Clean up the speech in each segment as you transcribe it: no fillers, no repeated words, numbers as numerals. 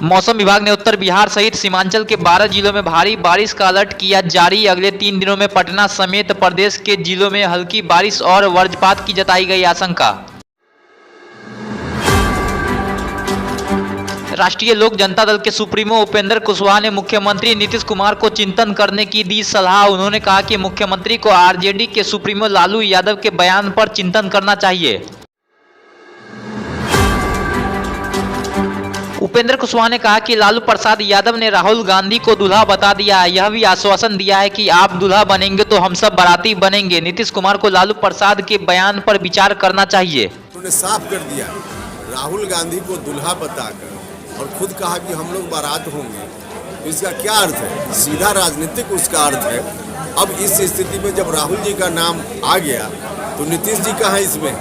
मौसम विभाग ने उत्तर बिहार सहित सीमांचल के 12 जिलों में भारी बारिश का अलर्ट किया जारी। अगले 3 दिनों में पटना समेत प्रदेश के जिलों में हल्की बारिश और वज्रपात की जताई गई आशंका। राष्ट्रीय लोक जनता दल के सुप्रीमो उपेंद्र कुशवाहा ने मुख्यमंत्री नीतीश कुमार को चिंतन करने की दी सलाह। उन्होंने कहा कि मुख्यमंत्री को आरजेडी के सुप्रीमो लालू यादव के बयान पर चिंतन करना चाहिए। उपेंद्र कुशवाहा ने कहा कि लालू प्रसाद यादव ने राहुल गांधी को दूल्हा बता दिया है। यह भी आश्वासन दिया है कि आप दूल्हा बनेंगे तो हम सब बाराती बनेंगे। नीतीश कुमार को लालू प्रसाद के बयान पर विचार करना चाहिए। उन्होंने साफ कर दिया राहुल गांधी को दूल्हा बताकर और खुद कहा कि हम लोग बारात होंगे, तो इसका क्या अर्थ है? सीधा राजनीतिक उसका अर्थ है। अब इस स्थिति में जब राहुल जी का नाम आ गया तो नीतीश जी कहाँ इसमें?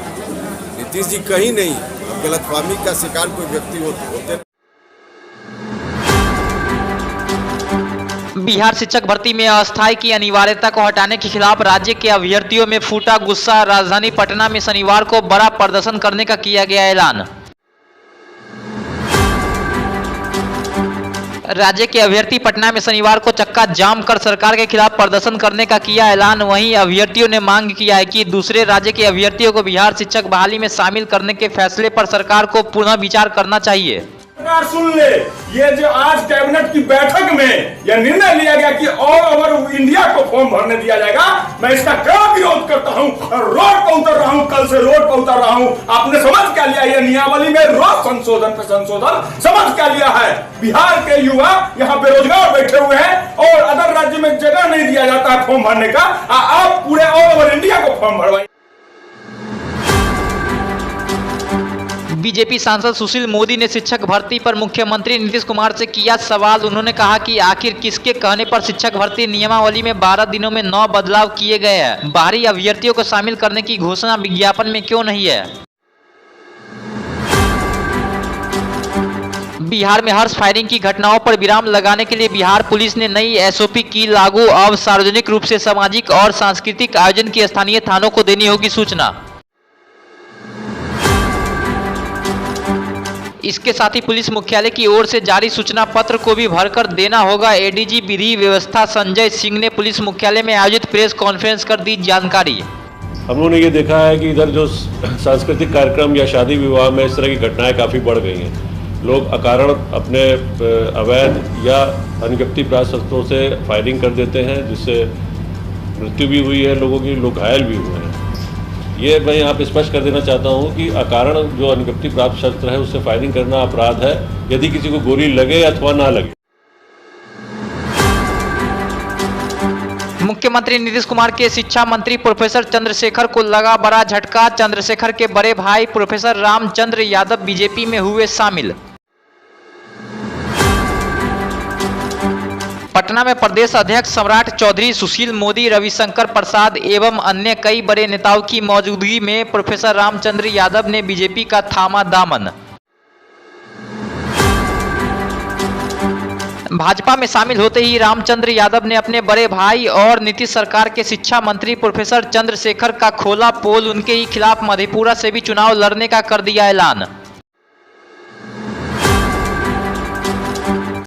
नीतीश जी कहीं नहीं। अब गलतफहमी का शिकार कोई व्यक्ति होते। बिहार शिक्षक भर्ती में अस्थायी की अनिवार्यता को हटाने के खिलाफ राज्य के अभ्यर्थियों में फूटा गुस्सा। राजधानी पटना में शनिवार को बड़ा प्रदर्शन करने का किया गया ऐलान। राज्य के अभ्यर्थी पटना में शनिवार को चक्का जाम कर सरकार के खिलाफ प्रदर्शन करने का किया ऐलान। वहीं अभ्यर्थियों ने मांग किया है कि दूसरे राज्य के अभ्यर्थियों को बिहार शिक्षक बहाली में शामिल करने के फैसले पर सरकार को पुनः विचार करना चाहिए। सरकार सुन ले, ये जो आज कैबिनेट की बैठक में यह निर्णय लिया गया कि ऑल ओवर इंडिया को फॉर्म भरने दिया जाएगा, मैं इसका कड़ा विरोध करता हूं और रोड पर उतर रहा हूं। कल से रोड पर उतर रहा हूं। आपने समझ क्या लिया? ये नियमावली में रोज संशोधन पे संशोधन समझ क्या लिया है? बिहार के युवा यहाँ बेरोजगार बैठे हुए हैं और अदर राज्य में जगह नहीं दिया जाता है फॉर्म भरने का। आप पूरे ऑल ओवर इंडिया को फॉर्म भरवाइए। बीजेपी सांसद सुशील मोदी ने शिक्षक भर्ती पर मुख्यमंत्री नीतीश कुमार से किया सवाल। उन्होंने कहा कि आखिर किसके कहने पर शिक्षक भर्ती नियमावली में 12 दिनों में 9 बदलाव किए गए हैं? बाहरी अभ्यर्थियों को शामिल करने की घोषणा विज्ञापन में क्यों नहीं है? बिहार में हर्ष फायरिंग की घटनाओं पर विराम लगाने के लिए बिहार पुलिस ने नई एसओपी की लागू। अब सार्वजनिक रूप से सामाजिक और सांस्कृतिक आयोजन की स्थानीय थानों को देनी होगी सूचना। इसके साथ ही पुलिस मुख्यालय की ओर से जारी सूचना पत्र को भी भरकर देना होगा। एडीजी विधि व्यवस्था संजय सिंह ने पुलिस मुख्यालय में आयोजित प्रेस कॉन्फ्रेंस कर दी जानकारी। हम लोगों ने ये देखा है कि इधर जो सांस्कृतिक कार्यक्रम या शादी विवाह में इस तरह की घटनाएं काफ़ी बढ़ गई हैं। लोग अकारण अपने अवैध या अनगिनती शस्त्रों से फायरिंग कर देते हैं, जिससे मृत्यु भी हुई है लोगों की, लोग घायल भी हुए हैं। ये मैं यहाँ पे स्पष्ट कर देना चाहता हूँ कि अकारण जो अनगिनती प्राप्त शस्त्र है उससे फायरिंग करना अपराध है, यदि किसी को गोली लगे अथवा ना लगे। मुख्यमंत्री नीतीश कुमार के शिक्षा मंत्री प्रोफेसर चंद्रशेखर को लगा बड़ा झटका। चंद्रशेखर के बड़े भाई प्रोफेसर रामचंद्र यादव बीजेपी में हुए शामिल। पटना में प्रदेश अध्यक्ष सम्राट चौधरी, सुशील मोदी, रविशंकर प्रसाद एवं अन्य कई बड़े नेताओं की मौजूदगी में प्रोफेसर रामचंद्र यादव ने बीजेपी का थामा दामन। भाजपा में शामिल होते ही रामचंद्र यादव ने अपने बड़े भाई और नीतीश सरकार के शिक्षा मंत्री प्रोफेसर चंद्रशेखर का खोला पोल। उनके ही खिलाफ मधेपुरा से भी चुनाव लड़ने का कर दिया ऐलान।